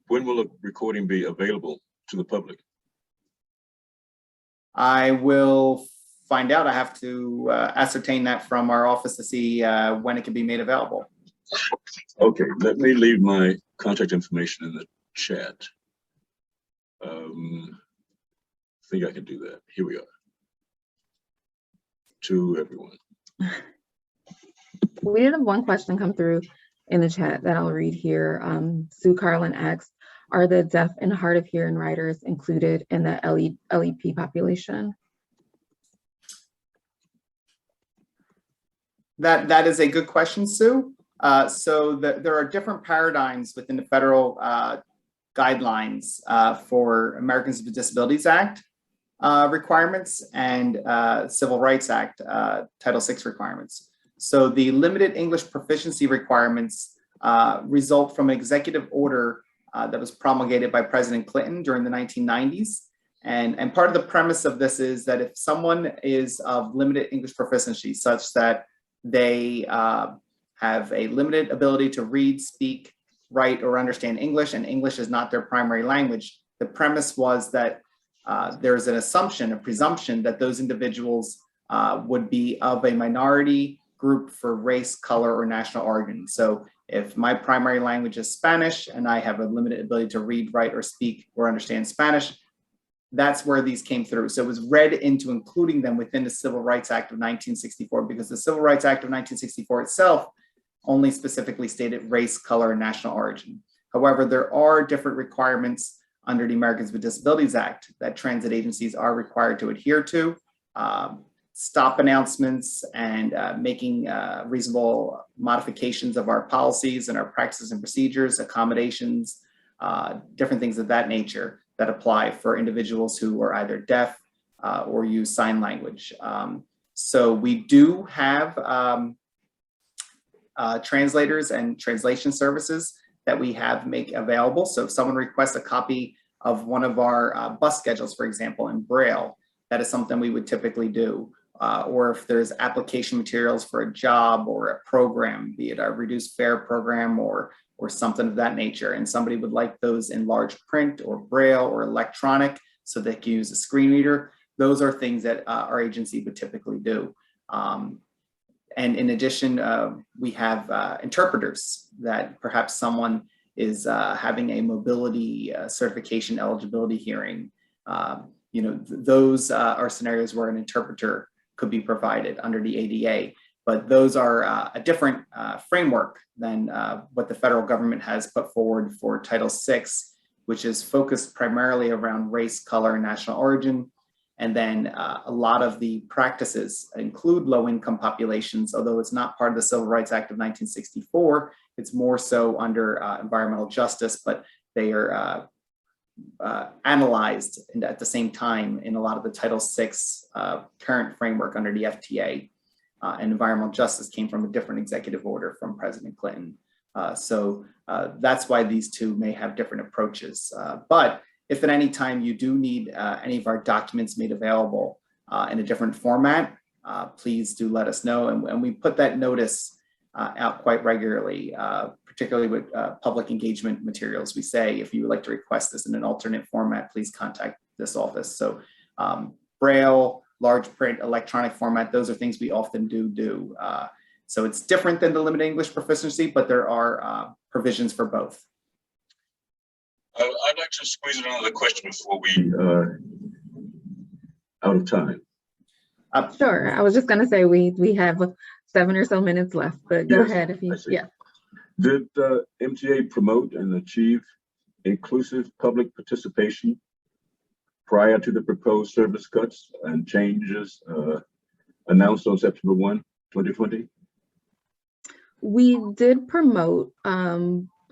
When will a recording be available to the public? I will find out. I have to ascertain that from our office to see when it can be made available. Okay, let me leave my contact information in the chat. I think I can do that. Here we are. To everyone. We did have one question come through in the chat that I'll read here. Sue Carlin asks, are the deaf and hard of hearing riders included in the LEP population? That is a good question, Sue. So there are different paradigms within the federal guidelines for Americans with Disabilities Act requirements and Civil Rights Act Title VI requirements. So the limited English proficiency requirements result from an executive order that was promulgated by President Clinton during the 1990s. And part of the premise of this is that if someone is of limited English proficiency, such that they have a limited ability to read, speak, write, or understand English, and English is not their primary language, the premise was that there's an assumption, a presumption that those individuals would be of a minority group for race, color, or national origin. So if my primary language is Spanish and I have a limited ability to read, write, or speak or understand Spanish, that's where these came through. So it was read into including them within the Civil Rights Act of 1964, because the Civil Rights Act of 1964 itself only specifically stated race, color, and national origin. However, there are different requirements under the Americans with Disabilities Act that transit agencies are required to adhere to. Stop announcements and making reasonable modifications of our policies and our practices and procedures, accommodations, different things of that nature that apply for individuals who are either deaf or use sign language. So we do have translators and translation services that we have make available. So if someone requests a copy of one of our bus schedules, for example, in Braille, that is something we would typically do. Or if there's application materials for a job or a program, be it a reduced fare program or something of that nature, and somebody would like those in large print or Braille or electronic so they can use a screen reader, those are things that our agency would typically do. And in addition, we have interpreters that perhaps someone is having a mobility certification eligibility hearing. Those are scenarios where an interpreter could be provided under the ADA, but those are a different framework than what the federal government has put forward for Title VI, which is focused primarily around race, color, and national origin. And then a lot of the practices include low-income populations, although it's not part of the Civil Rights Act of 1964. It's more so under environmental justice, but they are analyzed at the same time in a lot of the Title VI current framework under the FTA. And environmental justice came from a different executive order from President Clinton. So that's why these two may have different approaches. But if at any time you do need any of our documents made available in a different format, please do let us know. And we put that notice out quite regularly, particularly with public engagement materials. We say, if you would like to request this in an alternate format, please contact this office. So Braille, large print, electronic format, those are things we often do. So it's different than the limited English proficiency, but there are provisions for both. I'd like to squeeze in another question before we out of time. Sure. I was just going to say we have 7 or so minutes left, but go Yes, ahead if you. Yeah. Did MTA promote and achieve inclusive public participation prior to the proposed service cuts and changes announced on September 1, 2020? We did promote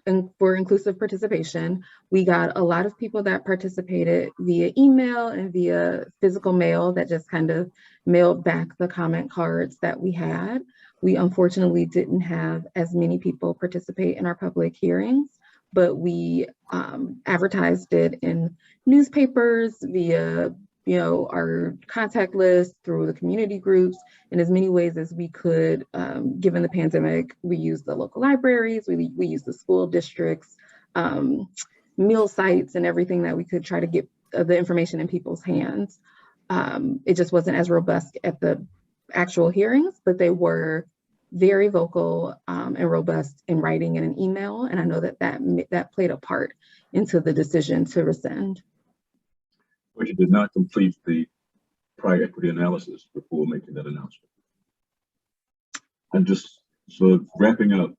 and for inclusive participation. We got a lot of people that participated via email and via physical mail that just kind of mailed back the comment cards that we had. We unfortunately didn't have as many people participate in our public hearings, but we advertised it in newspapers via our contact list, through the community groups, in as many ways as we could. Given the pandemic, we used the local libraries, we used the school districts, meal sites, and everything that we could try to get the information in people's hands. It just wasn't as robust at the actual hearings, but they were very vocal and robust in writing in an email. And I know that played a part into the decision to rescind. But you did not complete the prior equity analysis before making that announcement. And just sort of wrapping up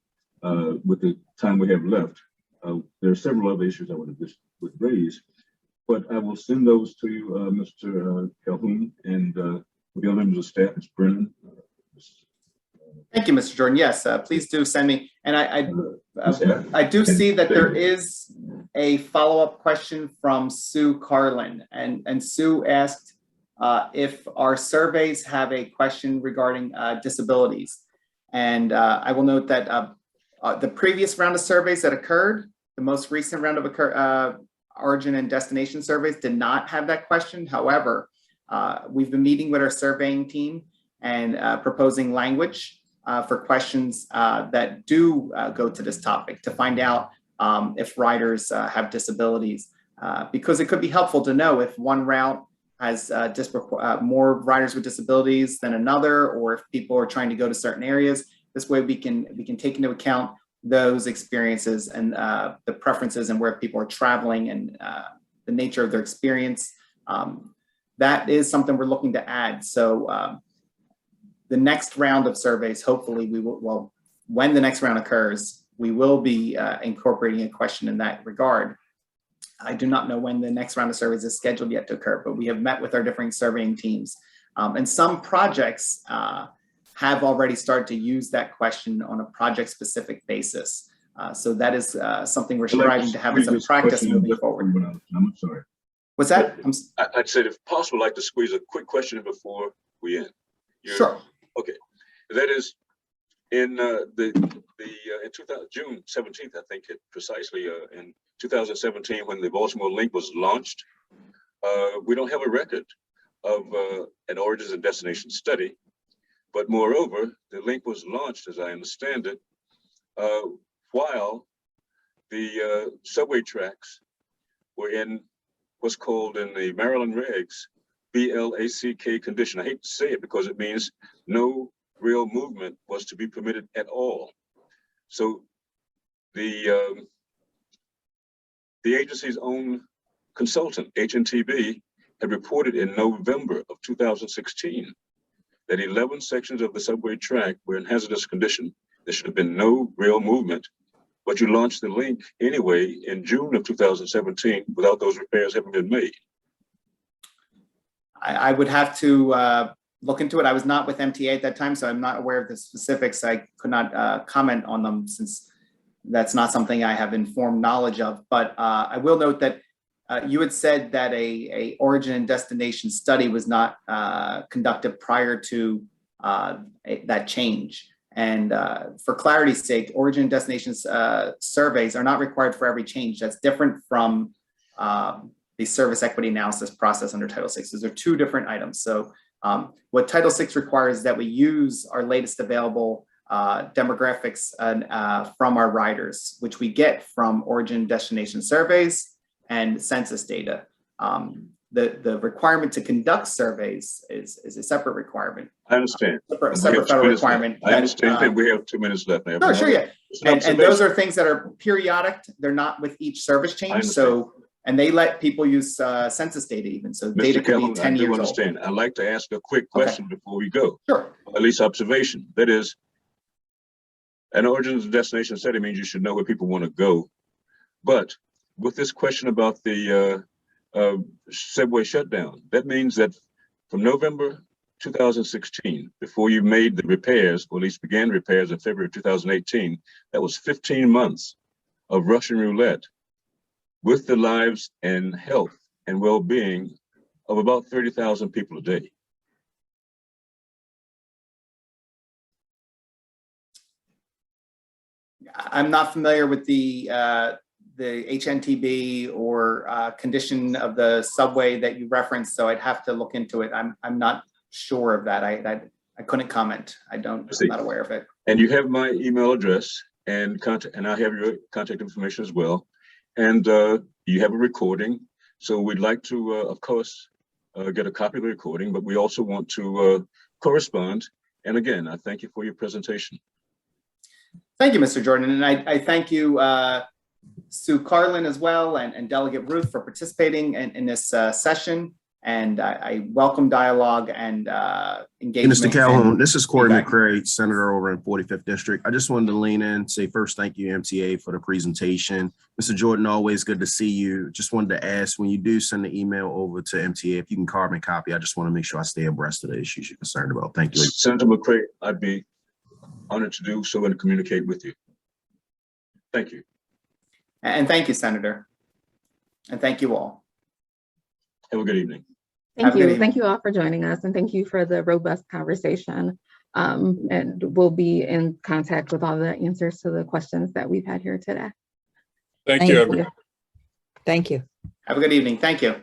with the time we have left, there are several other issues I would raise, but I will send those to you, Mr. Calhoun, and with the other members of staff, Ms. Brennan. Thank you, Mr. Jordan. Yes, please do send me. And I do see that there is a follow-up question from Sue Carlin. And Sue asked if our surveys have a question regarding disabilities. And I will note that the previous round of surveys that occurred, the most recent round of origin and destination surveys did not have that question. However, we've been meeting with our surveying team and proposing language for questions that do go to this topic to find out if riders have disabilities, because it could be helpful to know if one route has more riders with disabilities than another, or if people are trying to go to certain areas. This way we can take into account those experiences and the preferences and where people are traveling and the nature of their experience. That is something we're looking to add. So the next round of surveys, hopefully we will, well, when the next round occurs, we will be incorporating a question in that regard. I do not know when the next round of surveys is scheduled yet to occur, but we have met with our different surveying teams. And some projects have already started to use that question on a project-specific basis. So that is something we're striving to have as a practice moving forward. I'm sorry. What's that? I'd say, if possible, I'd like to squeeze a quick question in before we end. Sure. Okay. That is, in June 17th, I think precisely in 2017, when the Baltimore Link was launched, we don't have a record of an origins and destination study. But moreover, the link was launched, as I understand it, while the subway tracks were in what's called in the Maryland regs, BLACK condition. I hate to say it because it means no real movement was to be permitted at all. So the agency's own consultant, HNTB, had reported in November of 2016 that 11 sections of the subway track were in hazardous condition. There should have been no real movement, but you launched the link anyway in June of 2017 without those repairs having been made. I would have to look into it. I was not with MTA at that time, so I'm not aware of the specifics. I could not comment on them since that's not something I have informed knowledge of. But I will note that you had said that a origin and destination study was not conducted prior to that change. And for clarity's sake, origin and destination surveys are not required for every change. That's different from the service equity analysis process under Title VI. Those are two different items. So what Title VI requires is that we use our latest available demographics from our riders, which we get from origin and destination surveys and census data. the requirement to conduct surveys is a separate requirement. I understand. Separate federal requirement. I understand. We have 2 minutes left now. Sure, yeah. And those are things that are periodic. They're not with each service change. So, and they let people use census data even. So data could be 10 years old. I'd like to ask a quick question before we go. Sure. At least observation. That is, an origin and destination setting means you should know where people want to go. But with this question about the subway shutdown, that means that from November 2016, before you made the repairs, or at least began repairs in February 2018, that was 15 months of Russian roulette with the lives and health and well-being of about 30,000 people a day. I'm not familiar with the HNTB or condition of the subway that you referenced, so I'd have to look into it. I'm not sure of that. I couldn't comment. I'm not aware of it. And you have my email address and contact, and I have your contact information as well. And you have a recording. So we'd like to, of course, get a copy of the recording, but we also want to correspond. And again, I thank you for your presentation. Thank you, Mr. Jordan. And I thank you, Sue Carlin as well, and Delegate Ruth for participating in this session. And I welcome dialogue and engagement. Hey, Mr. Calhoun, this is Corey McCray, Senator over in 45th District. I just wanted to lean in, say first, thank you, MTA, for the presentation. Mr. Jordan, always good to see you. Just wanted to ask, when you do send the email over to MTA, if you can carbon copy, I just want to make sure I stay abreast of the issues you're concerned about. Thank you. Senator McCray, I'd be honored to do so and communicate with you. Thank you. And thank you, Senator. And thank you all. Have a good evening. Thank you. Thank you all for joining us, and thank you for the robust conversation. And we'll be in contact with all the answers to the questions that we've had here today. Thank you, everyone. Thank you. Have a good evening. Thank you.